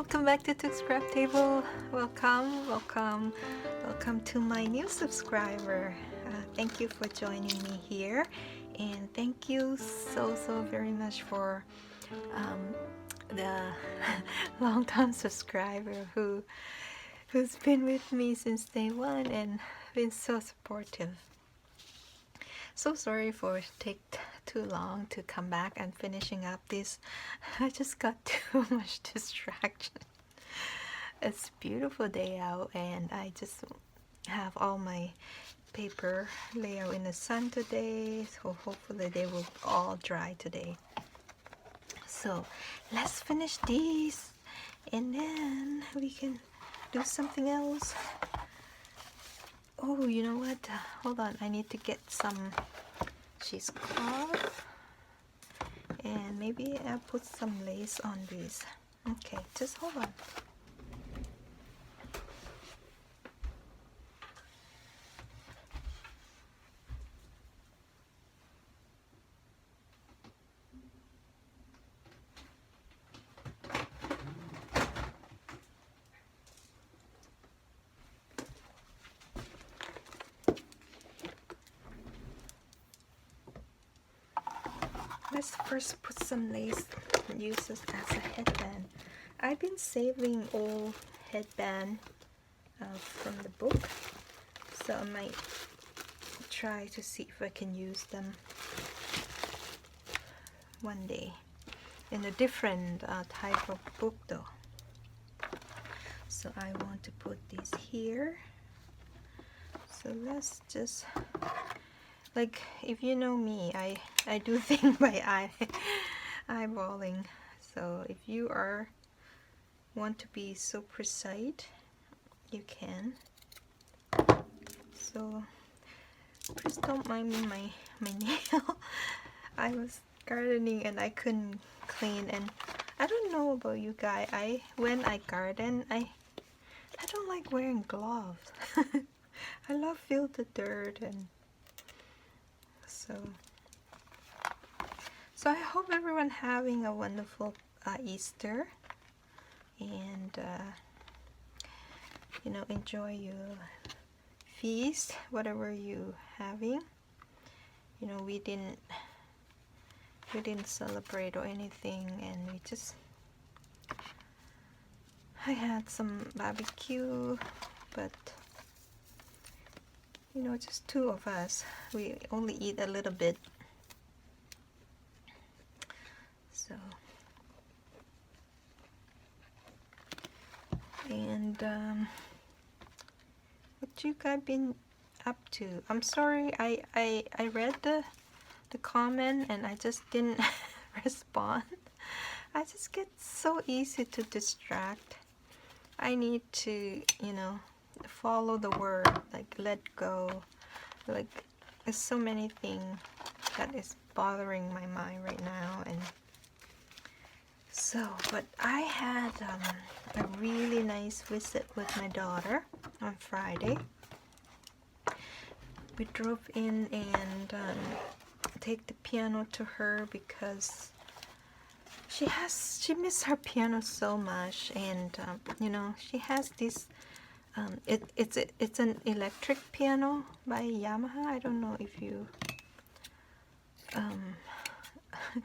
Welcome back to Took's Craft Table. Welcome to my new subscriber. Thank you for joining me here, and thank you so very much for the long-time subscriber who's been with me since day one and been so supportive. So sorry for take too long to come back and finishing up this. I just got too much distraction. It's a beautiful day out and I just have all my paper lay out in the sun today, so hopefully they will all dry today. So let's finish these and then we can do something else. Oh, you know what? Hold on, I need to get some cheesecloth and maybe I'll put some lace on these. Okay, just hold on. Let's first put some lace and use this as a headband. I've been saving old headband from the book, so I might try to see if I can use them one day in a different type of book though. So I want to put these here. So let's just, like, if you know me, I do things by eyeballing. So if you want to be so precise, you can. So please don't mind me my nail. I was gardening and I couldn't clean, and I don't know about you guys. When I garden, I don't like wearing gloves. I love feel the dirt, and so I hope everyone having a wonderful Easter, and you know, enjoy your feast, whatever you having. You know, we didn't celebrate or anything, and we just, I had some barbecue, but you know, just two of us. We only eat a little bit. So, and what you guys been up to? I'm sorry, I read the comment and I just didn't respond. I just get so easy to distract. I need to, you know, follow the word, like let go. Like, there's so many things that is bothering my mind right now, and so, but I had a really nice visit with my daughter on Friday. We drove in and take the piano to her because she missed her piano so much, and you know, she has this it's an electric piano by Yamaha. I don't know if you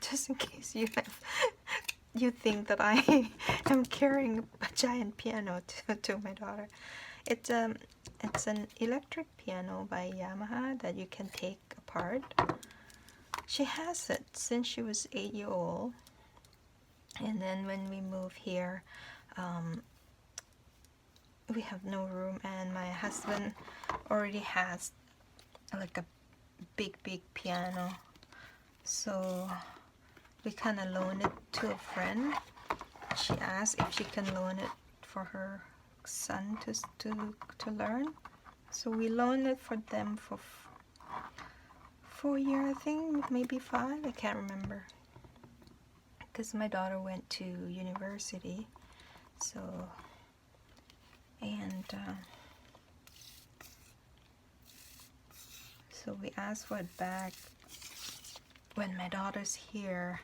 just in case you think that I am carrying a giant piano to my daughter. It's an electric piano by Yamaha that you can take apart. She has it since she was 8 years old, and then when we moved here, we have no room, and my husband already has like a big piano, so we kind of loaned it to a friend. She asked if she can loan it for her son to learn, so we loaned it for them for 4 years, I think, maybe 5, I can't remember, because my daughter went to university. So, and so we asked for it back when my daughter's here.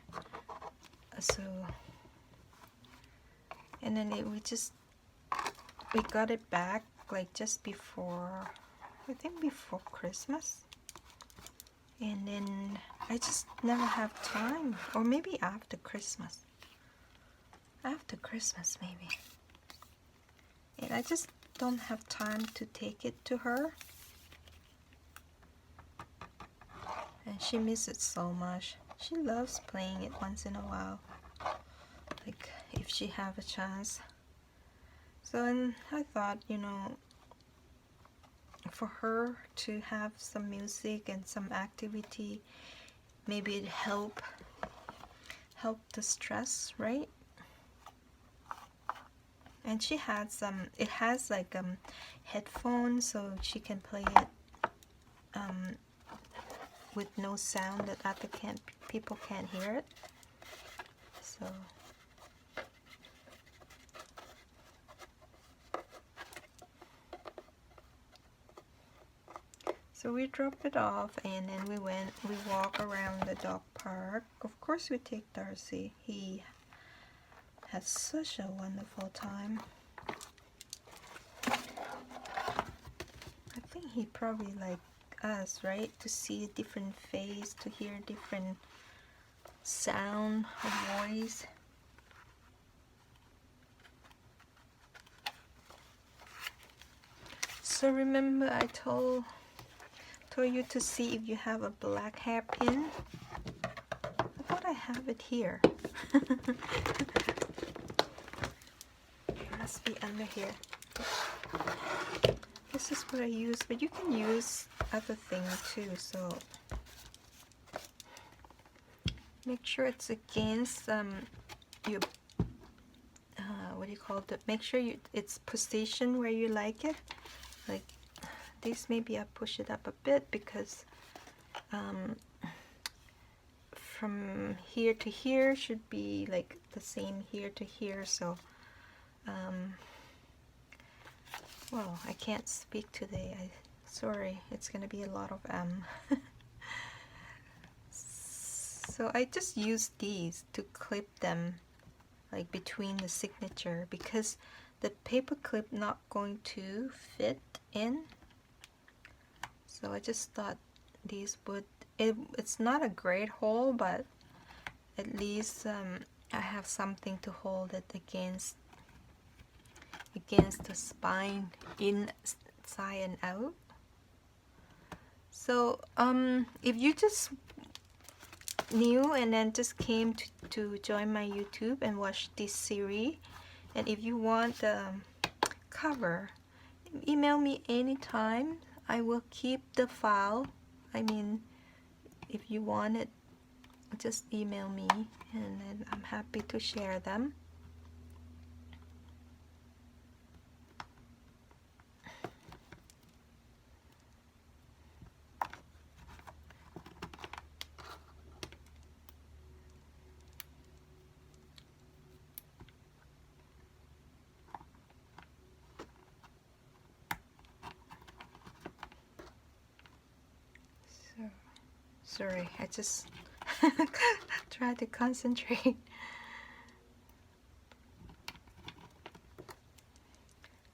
So And then we got it back like just before, I think before Christmas. And then I just never have time, or maybe after Christmas. After Christmas maybe. And I just don't have time to take it to her. And she misses it so much. She loves playing it once in a while, like if she have a chance. So, and I thought, you know, for her to have some music and some activity, maybe it help the stress, right? And she had some, it has like headphones, so she can play it with no sound that other people can't hear it. So we dropped it off, and then we walk around the dog park. Of course we take Darcy. He has such a wonderful time. I think he probably like us, right? To see a different face, to hear different sound of voice. So remember I told you to see if you have a black hairpin. I thought I have it here. It must be under here. This is what I use, but you can use other things too, so make sure it's against your what do you call it? Make sure it's positioned where you like it. Like this, maybe I push it up a bit because from here to here should be like the same here to here. So well, I can't speak today. Sorry, it's gonna be a lot of so I just use these to clip them like between the signature, because the paper clip not going to fit in. So I just thought these would, it's not a great hole, but at least I have something to hold it against the spine, inside and out. So if you just new and then just came to join my YouTube and watch this series, and if you want the cover, email me anytime. I will keep the file. I mean, if you want it, just email me and then I'm happy to share them. Sorry, I just try to concentrate.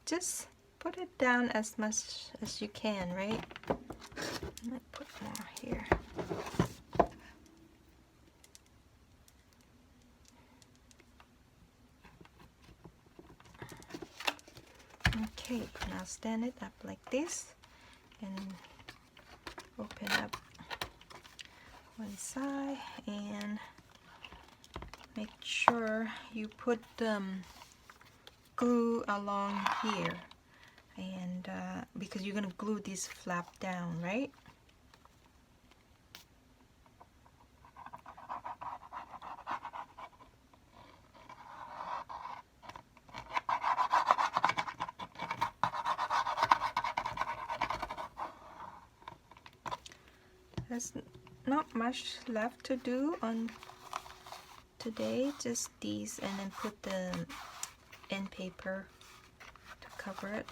Just put it down as much as you can, right? I might put more here. Okay, now stand it up like this and open up one side and make sure you put glue along here, and because you're gonna glue this flap down, right? There's not much left to do on today, just these, and then put the end paper to cover it.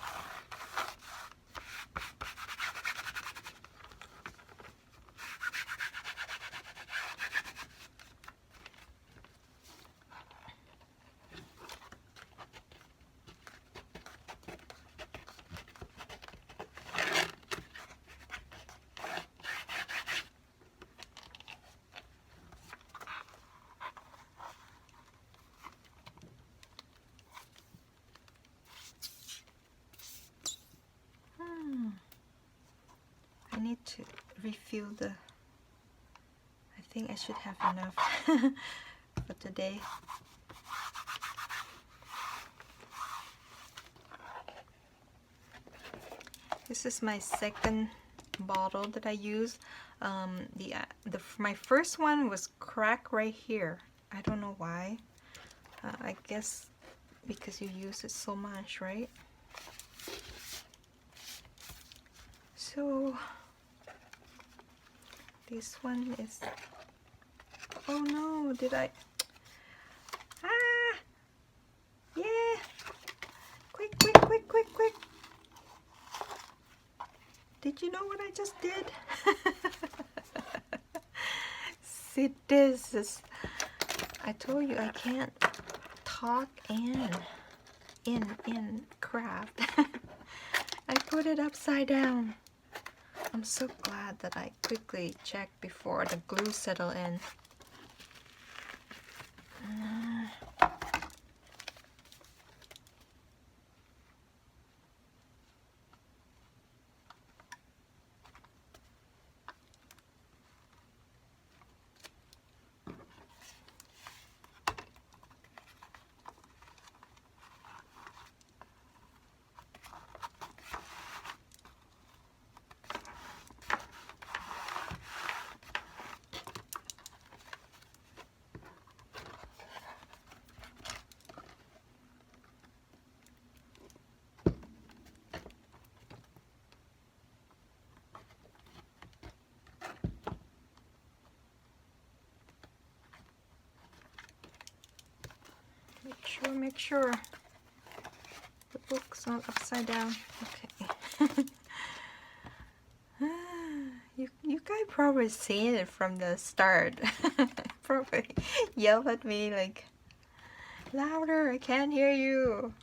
need to refill the, I think I should have enough for today. This is my second bottle that I use. My first one was cracked right here. I don't know why. I guess because you use it so much, right? So this one is, oh no, did I, yeah, quick, quick, quick, quick, quick. Did you know what I just did? See, this is, I told you I can't talk in craft. I put it upside down. I'm so glad that I quickly checked before the glue settled in. Make sure the book's not upside down. Okay. You guys probably seen it from the start. Probably yell at me like, louder, I can't hear you.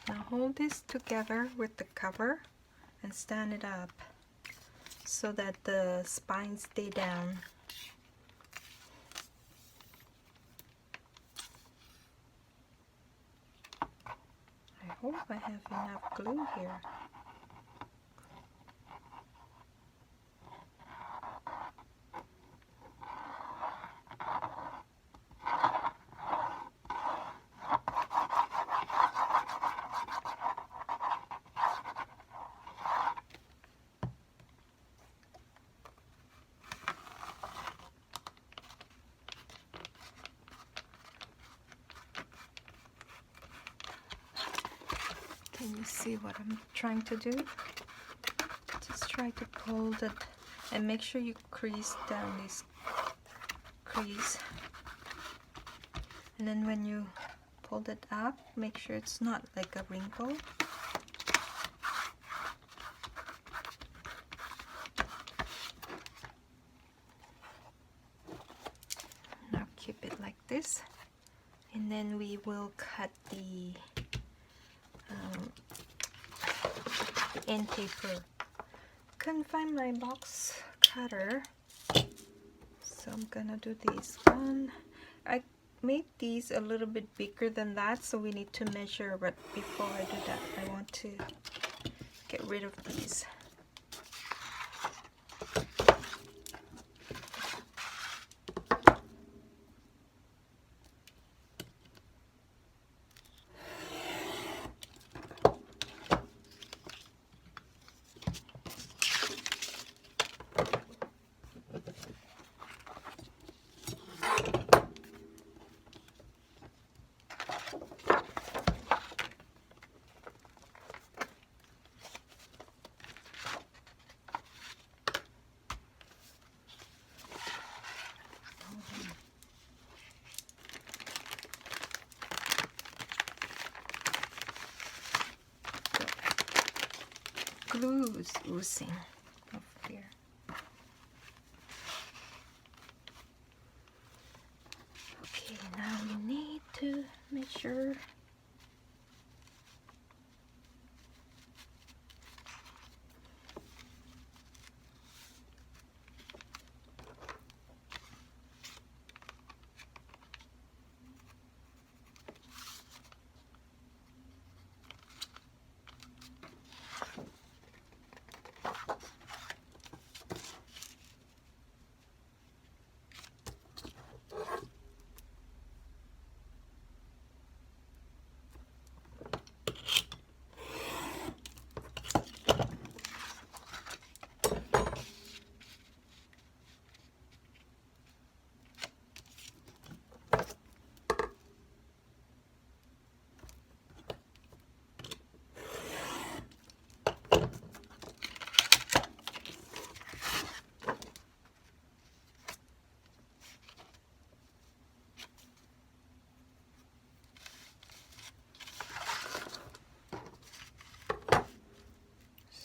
Now hold this together with the cover and stand it up so that the spines stay down. I hope I have enough glue here. Can you see what I'm trying to do? Just try to pull that and make sure you crease down this crease. And then when you pull it up, make sure it's not like a wrinkle. this, and then we will cut the end paper. Couldn't find my box cutter, so I'm gonna do this one. I made these a little bit bigger than that, so we need to measure, but before I do that I want to get rid of these. Glue is oozing off here. Okay, now we need to measure.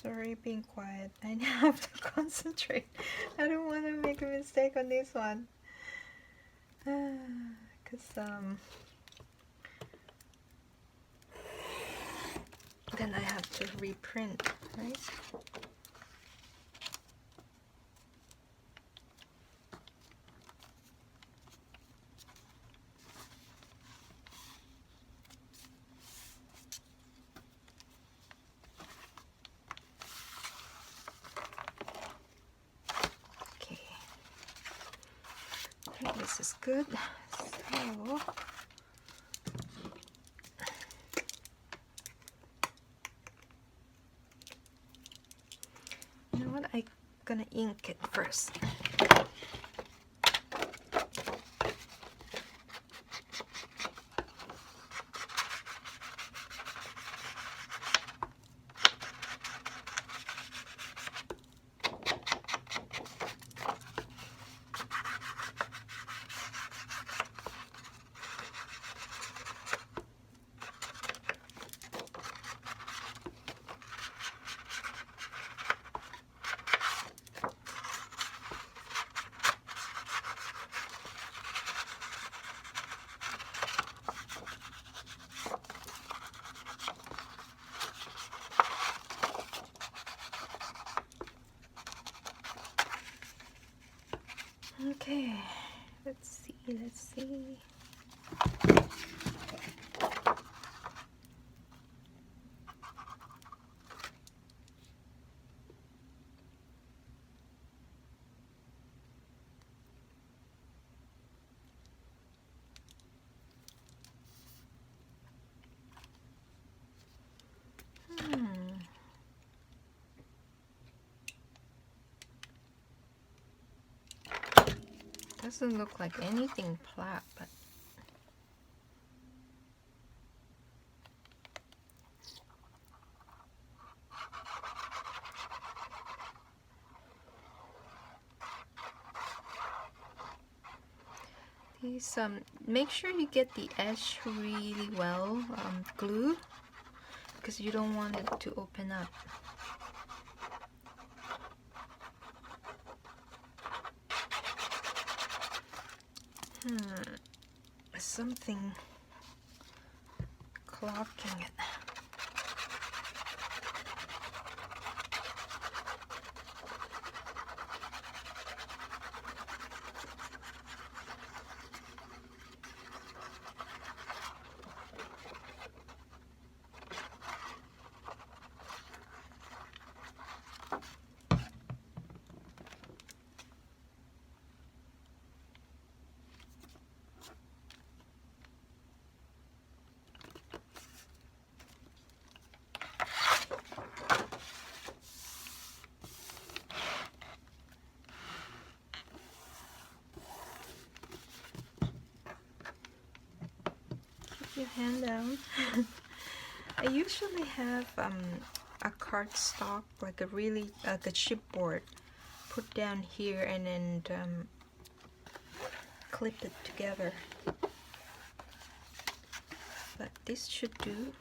Sorry, being quiet. I now have to concentrate. I don't want to make a mistake on this one. Because then I have to reprint, right? This is good. So you know what? I'm gonna ink it first. Okay, let's see. Doesn't look like anything flat, but these make sure you get the edge really well glued, because you don't want it to open up. something clogging it. Your hand down. I usually have a cardstock, like a really like a chipboard, put down here and then clip it together. But this should do.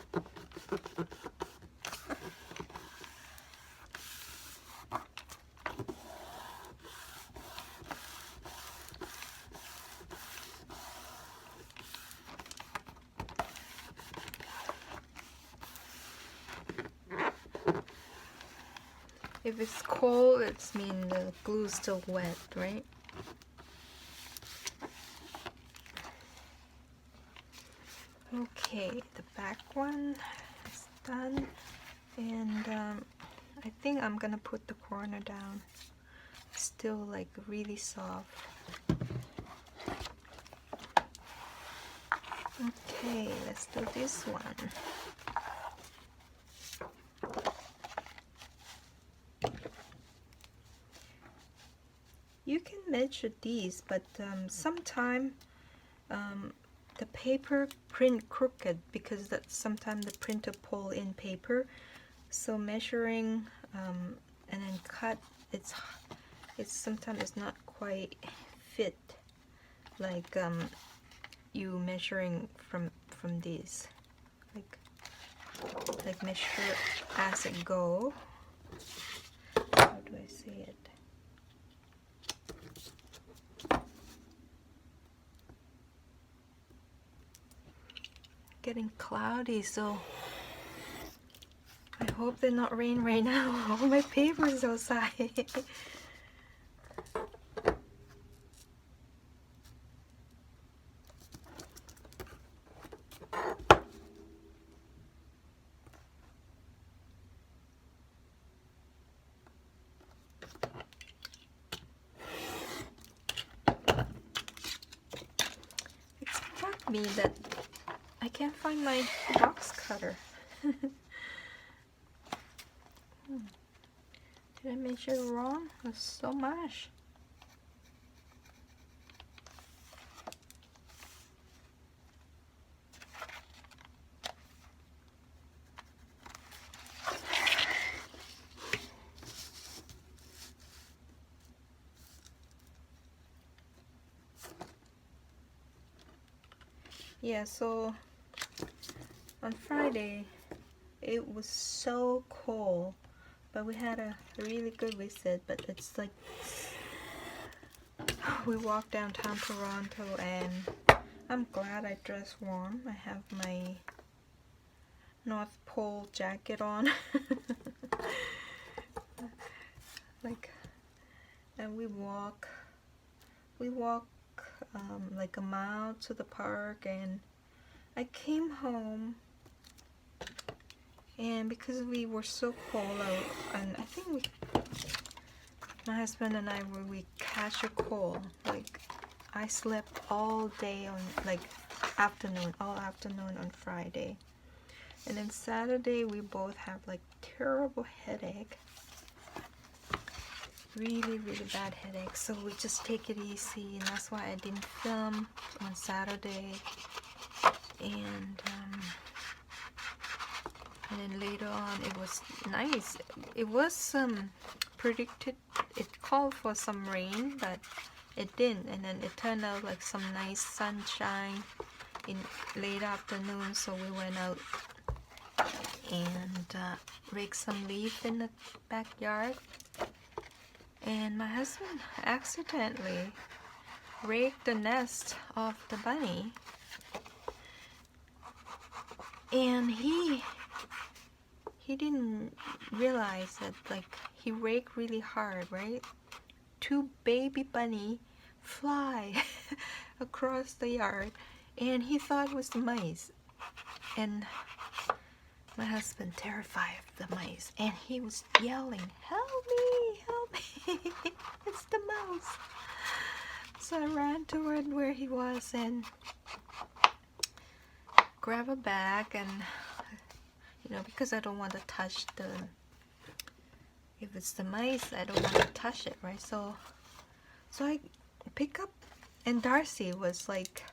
If it's cold, it's mean the glue's still wet, right? Okay, the back one is done, and I think I'm gonna put the corner down. It's still like really soft. Okay, let's do this one. You can measure these, but sometimes the paper print crooked because that sometimes the printer pull in paper. So measuring and then cut, it's sometimes it's not quite fit like you measuring from these, like measure as it go. How do I say it? Getting cloudy, so I hope they're not rain right now. All my paper's outside. It struck me that I can't find my box cutter. Did I measure it wrong? There's so much. Yeah, so on Friday it was so cold, but we had a really good visit. But it's like we walked downtown Toronto, and I'm glad I dressed warm. I have my North Pole jacket on. And we walk like a mile to the park, and I came home, and because we were so cold out, and I think my husband and I we catch a cold. Like I slept all day on all afternoon on Friday, and then Saturday we both have like terrible headache. Really bad headache, so we just take it easy, and that's why I didn't film on Saturday. And then later on it was nice. It was predicted, it called for some rain, but it didn't, and then it turned out like some nice sunshine in late afternoon. So we went out and raked some leaf in the backyard. And my husband accidentally raked the nest of the bunny, And he didn't realize that, like, he raked really hard, right? Two baby bunny fly across the yard, and he thought it was the mice. And my husband terrified of the mice, and he was yelling, "Help me, help me, it's the mouse." So I ran toward where he was and grabbed a bag, and because I don't want to touch the, if it's the mice, I don't want to touch it, right? So I pick up, and Darcy was like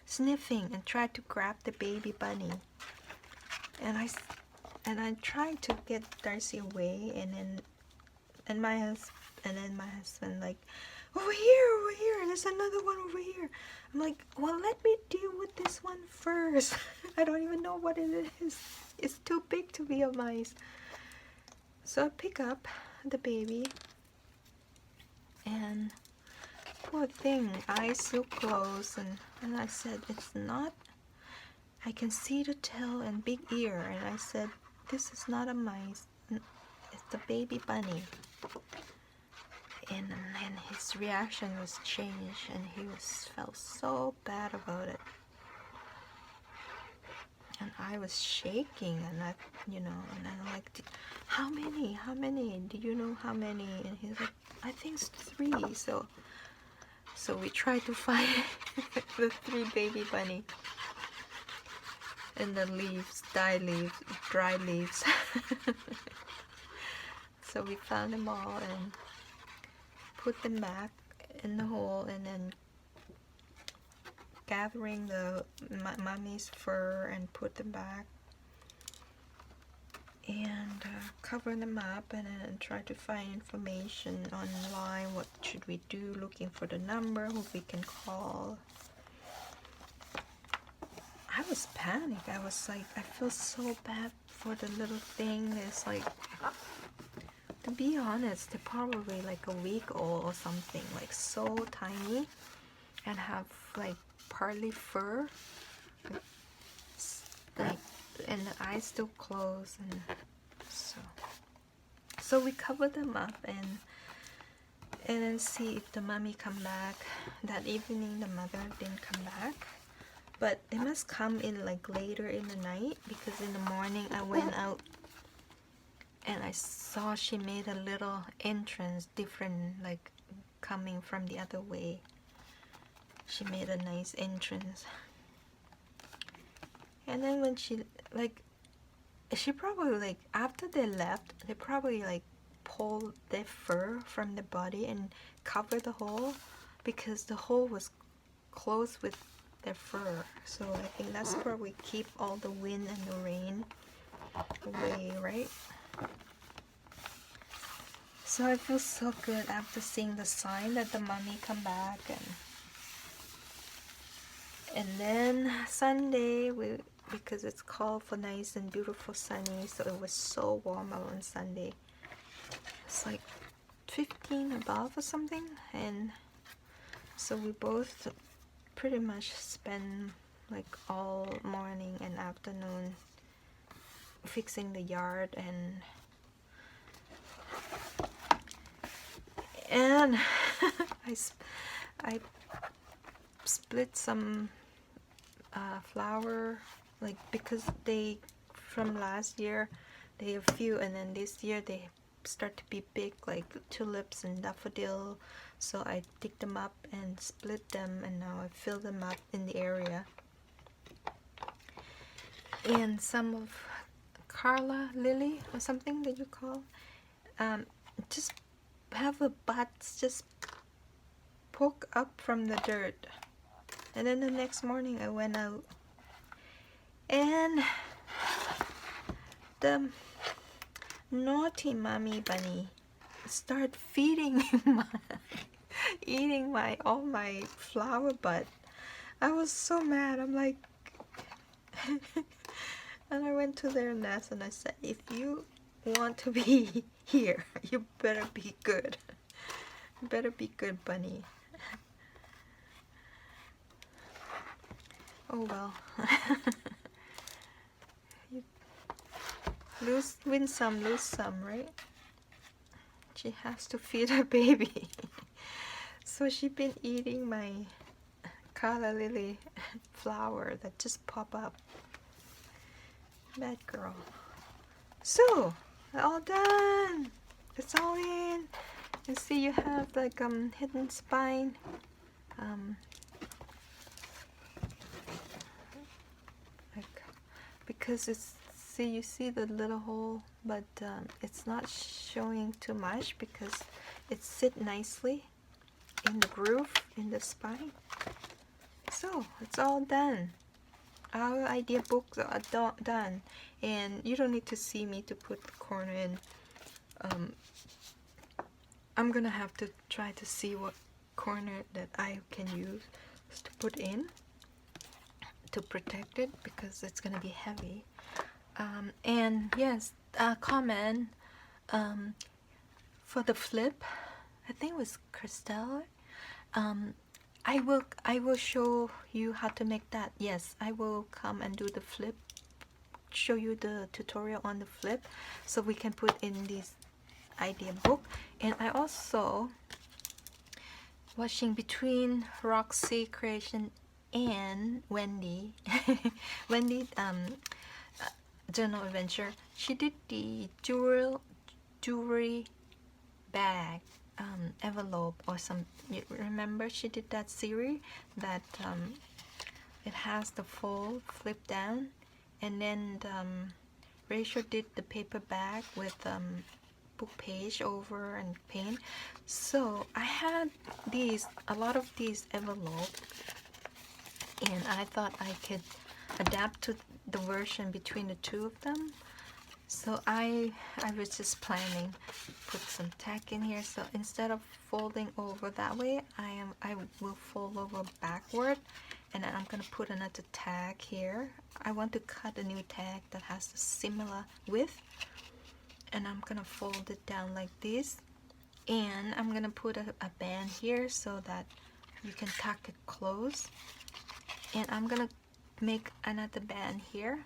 sniffing and tried to grab the baby bunny, and I tried to get Darcy away, and then my husband like, over here, there's another one over here. I'm like, well, let me deal with this one first. I don't even know what it is. It's too big to be a mice. So I pick up the baby, and poor thing, eyes so close, and I said, it's not, I can see the tail and big ear, and I said, this is not a mice, it's the baby bunny. And then his reaction was changed, and he felt so bad about it. And I was shaking, and and I'm like, how many? Do you know how many? And he's like, I think it's 3. So we tried to find the 3 baby bunny in the leaves, dry leaves. So we found them all and put them back in the hole, and then gathering the mommy's fur and put them back, and cover them up, and then try to find information online. What should we do? Looking for the number who we can call. I was panicked. I was like, I feel so bad for the little thing. It's like, to be honest, they're probably like a week old or something, like so tiny, and have like partly fur, like, and the eyes still closed, and so we covered them up and then see if the mommy come back. That evening the mother didn't come back, but they must come in like later in the night, because in the morning I went out and I saw she made a little entrance, different, like coming from the other way. She made a nice entrance. And then when she probably, like, after they left, they probably like pulled their fur from the body and covered the hole, because the hole was closed with their fur. So I think that's probably keep all the wind and the rain away, right? So I feel so good after seeing the sign that the mommy come back. And then Sunday, because it's called for nice and beautiful sunny, so it was so warm out on Sunday. It's like 15 above or something, and so we both pretty much spend like all morning and afternoon fixing the yard, and I split some flower, like, because they, from last year they have few, and then this year they start to be big, like tulips and daffodil. So I dig them up and split them, and now I fill them up in the area. And some of Carla lily or something that you call, just have the buds just poke up from the dirt. And then the next morning I went out, and the naughty mommy bunny start feeding eating all my flower bud. I was so mad. I'm like, and I went to their nest and I said, if you want to be here, you better be good. You better be good, bunny. Oh well. win some, lose some, right? She has to feed her baby. So she's been eating my calla lily flower that just pop up. Bad girl. So, all done. It's all in. You see, you have like hidden spine. Like, because it's, see, you see the little hole, but it's not showing too much because it sit nicely in the groove in the spine. So it's all done. Our idea books are done, and you don't need to see me to put the corner in. I'm gonna have to try to see what corner that I can use to put in to protect it, because it's gonna be heavy. And yes, comment for the flip. I think it was Christelle. I will show you how to make that. Yes, I will come and do the flip, show you the tutorial on the flip, so we can put in this idea book. And I also watching between Roxy Creation and Wendy. Wendy Journal Adventure. She did the jewelry bag envelope or some. You remember she did that series that it has the fold flip down, and then Rachel did the paper bag with book page over and paint. So I had a lot of these envelopes, and I thought I could adapt to the version between the two of them. So I was just planning put some tack in here. So instead of folding over that way, I will fold over backward, and then I'm gonna put another tag here. I want to cut a new tag that has a similar width, and I'm gonna fold it down like this, and I'm gonna put a band here so that you can tuck it close, and I'm gonna make another band here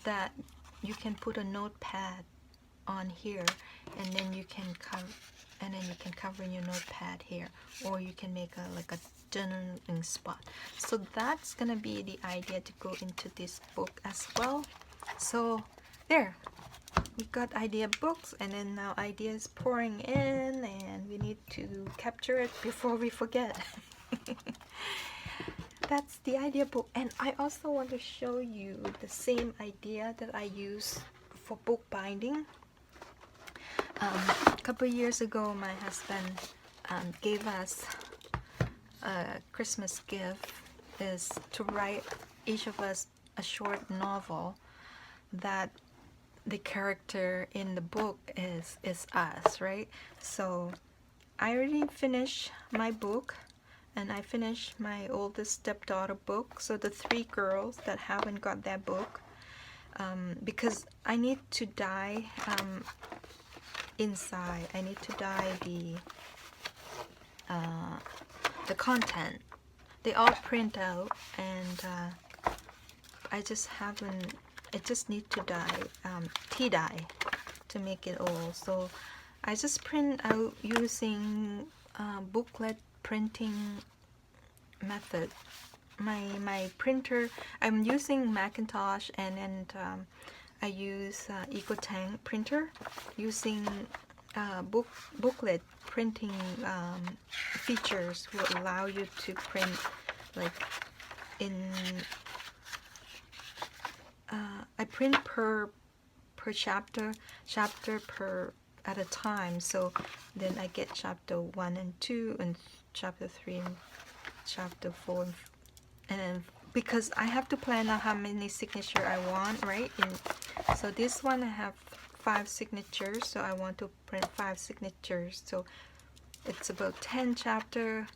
that you can put a notepad on here, and then you can cover your notepad here, or you can make like a journaling spot. So that's gonna be the idea to go into this book as well. So there, we got idea books, and then now idea is pouring in, and we need to capture it before we forget. That's the idea book. And I also want to show you the same idea that I use for book binding. A couple of years ago, my husband gave us a Christmas gift, is to write each of us a short novel that the character in the book is us, right? So I already finished my book, and I finished my oldest stepdaughter book. So the 3 girls that haven't got that book, because I need to dye inside. I need to dye the content. They all print out, and I just haven't. I just need to dye tea dye to make it all. So I just print out using booklet printing method. My printer, I'm using Macintosh, and then I use EcoTank printer. Using booklet printing features will allow you to print like in I print per chapter per at a time. So then I get chapter 1 and 2 and chapter 3 and chapter 4, and then because I have to plan out how many signature I want, right? And so this one I have 5 signatures, so I want to print 5 signatures. So it's about 10 chapter,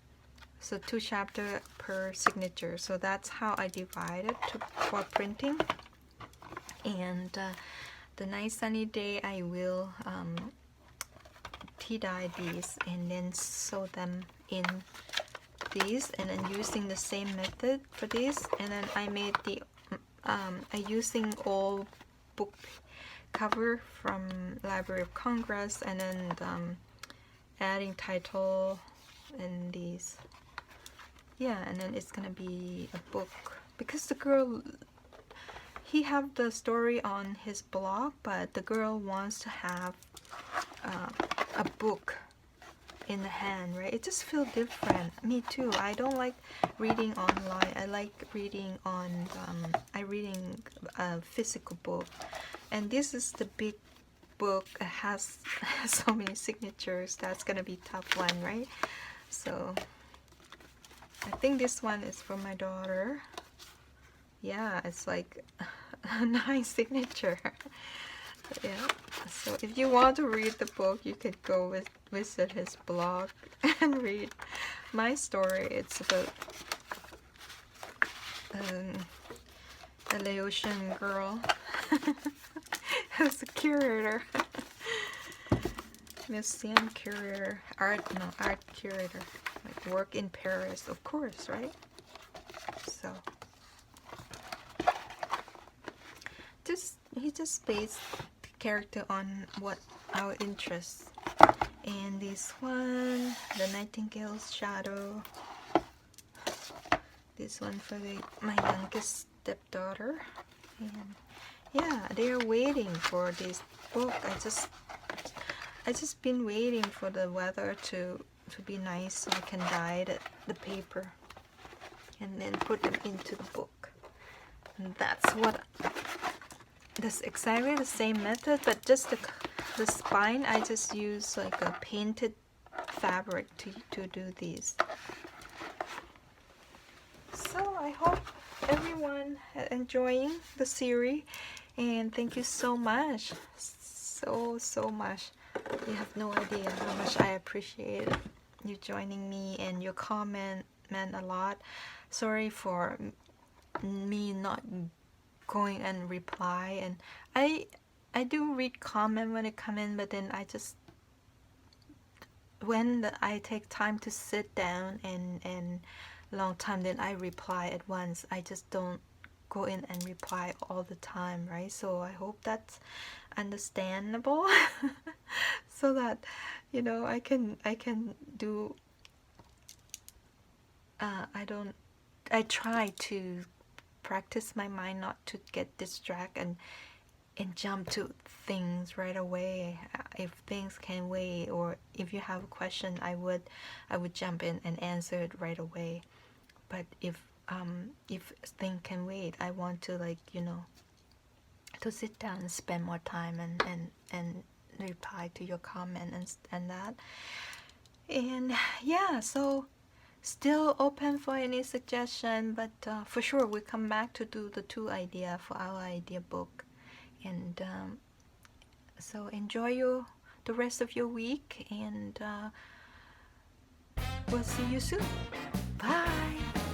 so 2 chapter per signature. So that's how I divide it for printing. And the nice sunny day, I will tea dye these and then sew them in these, and then using the same method for this. And then I made the I using all book cover from Library of Congress, and then adding title and these. Yeah, and then it's gonna be a book because the girl, he have the story on his blog, but the girl wants to have a book in the hand, right? It just feels different. Me too. I don't like reading online. I like reading on reading a physical book, and this is the big book. It has so many signatures. That's gonna be tough one, right? So I think this one is for my daughter. Yeah, it's like a nice signature. Yeah, so if you want to read the book, you could go visit his blog and read my story. It's about a Laotian girl who's a curator, museum curator, art curator, like work in Paris, of course, right? So he just based the character on what our interests. And this one, the Nightingale's Shadow. This one for my youngest stepdaughter. And yeah, they're waiting for this book. I just been waiting for the weather to be nice so I can dye the paper and then put them into the book. And that's what. That's exactly the same method, but just the spine, I just use like a painted fabric to do these. So I hope everyone enjoying the series, and thank you so much, so much. You have no idea how much I appreciate you joining me, and your comment meant a lot. Sorry for me not going and reply, and I do read comment when it come in, but then I just, when I take time to sit down and long time, then I reply at once. I just don't go in and reply all the time, right? So I hope that's understandable so that I can do I try to practice my mind not to get distracted and jump to things right away. If things can wait, or if you have a question, I would jump in and answer it right away. But if things can wait, I want to to sit down and spend more time and reply to your comment and that. And yeah, so still open for any suggestion, but for sure we come back to do the 2 idea for our idea book. And so enjoy the rest of your week, and we'll see you soon. Bye.